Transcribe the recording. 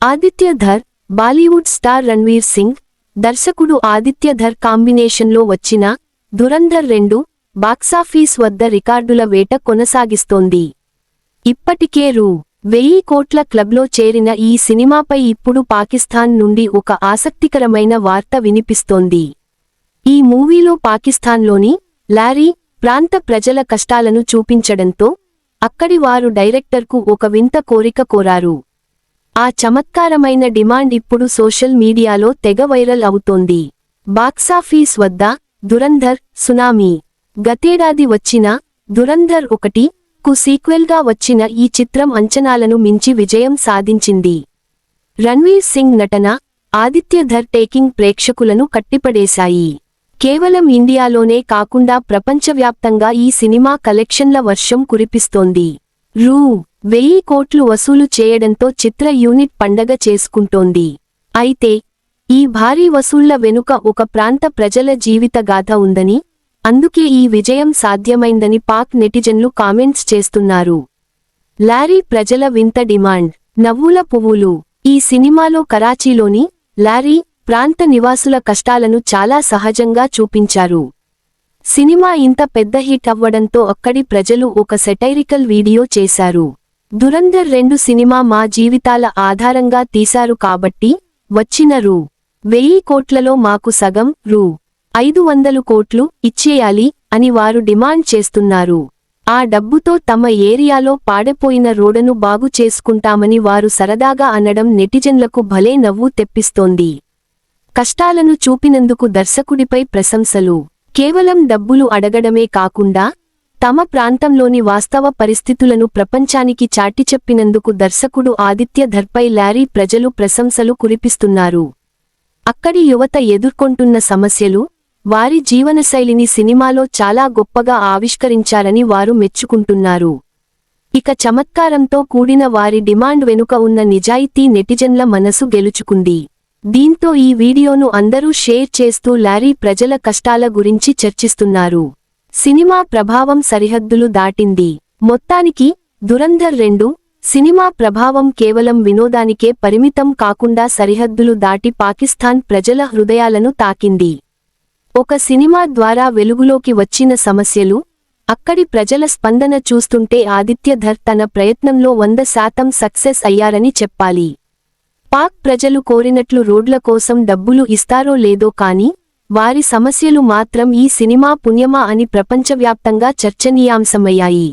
Aditya Dhar, Bollywood star Ranveer Singh, దర్శకుడు ఆదిత్య ధర్ కాంబినేషన్లో వచ్చిన ధురంధర్ 2 బాక్సాఫీస్ వద్ద రికార్డుల వేట కొనసాగిస్తోంది. ఇప్పటికే రూ.1000 కోట్ల క్లబ్లో చేరిన ఈ సినిమాపై ఇప్పుడు పాకిస్తాన్ నుండి ఒక ఆసక్తికరమైన వార్త వినిపిస్తోంది. ఈ మూవీలో పాకిస్తాన్లోని లారీ ప్రాంత ప్రజల కష్టాలను చూపించడంతో అక్కడి వారు డైరెక్టర్కు ఒక వింత కోరిక కోరారు. ఆ చమత్కారమైన డిమాండ్ ఇప్పుడు సోషల్ మీడియాలో తెగ వైరల్ అవుతోంది. బాక్సాఫీస్ వద్ద ధురంధర్ సునామీ. గతేడాది వచ్చిన ధురంధర్ 1కు సీక్వెల్గా వచ్చిన ఈ చిత్రం అంచనాలను మించి విజయం సాధించింది. రణ్వీర్ సింగ్ నటన, ఆదిత్య ధర్ టేకింగ్ ప్రేక్షకులను కట్టిపడేశాయి. కేవలం ఇండియాలోనే కాకుండా ప్రపంచవ్యాప్తంగా ఈ సినిమా కలెక్షన్ల వర్షం కురిపిస్తోంది. రూ.1000 కోట్లు వసూలు చేయడంతో చిత్ర యూనిట్ పండగ చేసుకుంటోంది. అయితే ఈ భారీ వసూళ్ల వెనుక ఒక ప్రాంత ప్రజల జీవితగాథ ఉందని, అందుకే ఈ విజయం సాధ్యమైందని పాక్ నెటిజన్లు కామెంట్స్ చేస్తున్నారు. లారీ ప్రజల వింత డిమాండ్. నవ్వుల పువ్వులు. ఈ సినిమాలో కరాచీలోని లారీ ప్రాంత నివాసుల కష్టాలను చాలా సహజంగా చూపించారు. సినిమా ఇంత పెద్ద హిట్ అవ్వడంతో అక్కడి ప్రజలు ఒక సెటైరికల్ వీడియో చేశారు. ధురంధర్ 2 సినిమా మా జీవితాల ఆధారంగా తీశారు కాబట్టి వచ్చిన రూ.1000 కోట్లలో మాకు సగం రూ.500 కోట్లు ఇచ్చేయాలి అని వారు డిమాండ్ చేస్తున్నారు. ఆ డబ్బుతో తమ ఏరియాలో పాడైపోయిన రోడ్డును బాగు చేసుకుంటామని వారు సరదాగా అనడం నెటిజన్లకు భలే నవ్వు తెప్పిస్తోంది. కష్టాలను చూపినందుకు దర్శకుడిపై ప్రశంసలు. కేవలం డబ్బులు అడగడమే కాకుండా తమ ప్రాంతంలోని వాస్తవ పరిస్థితులను ప్రపంచానికి చాటిచెప్పినందుకు దర్శకుడు ఆదిత్య ధర్పై లారీ ప్రజలు ప్రశంసలు కురిపిస్తున్నారు. అక్కడి యువత ఎదుర్కొంటున్న సమస్యలు, వారి జీవనశైలిని సినిమాలో చాలా గొప్పగా ఆవిష్కరించారని వారు మెచ్చుకుంటున్నారు. ఇక చమత్కారంతో కూడిన వారి డిమాండ్ వెనుక ఉన్న నిజాయితీ నెటిజన్ల మనసు గెలుచుకుంది. దీంతో ఈ వీడియోను అందరూ షేర్ చేస్తూ లారీ ప్రజల కష్టాల గురించి చర్చిస్తున్నారు. సినిమా ప్రభావం సరిహద్దులు దాటింది. మొత్తానికి ధురంధర్ 2 సినిమా ప్రభావం కేవలం వినోదానికే పరిమితం కాకుండా సరిహద్దులు దాటి పాకిస్తాన్ ప్రజల హృదయాలను తాకింది. ఒక సినిమా ద్వారా వెలుగులోకి వచ్చిన సమస్యలు, అక్కడి ప్రజల స్పందన చూస్తుంటే ఆదిత్య ధర్ తన ప్రయత్నంలో 100% సక్సెస్ అయ్యారని చెప్పాలి. పాక్ ప్రజలు కోరినట్లు రోడ్ల కోసం డబ్బులు ఇస్తారో లేదో కానీ వారి సమస్యలు మాత్రం ఈ సినిమా పుణ్యమా అని ప్రపంచవ్యాప్తంగా చర్చనీయాంశమయ్యాయి.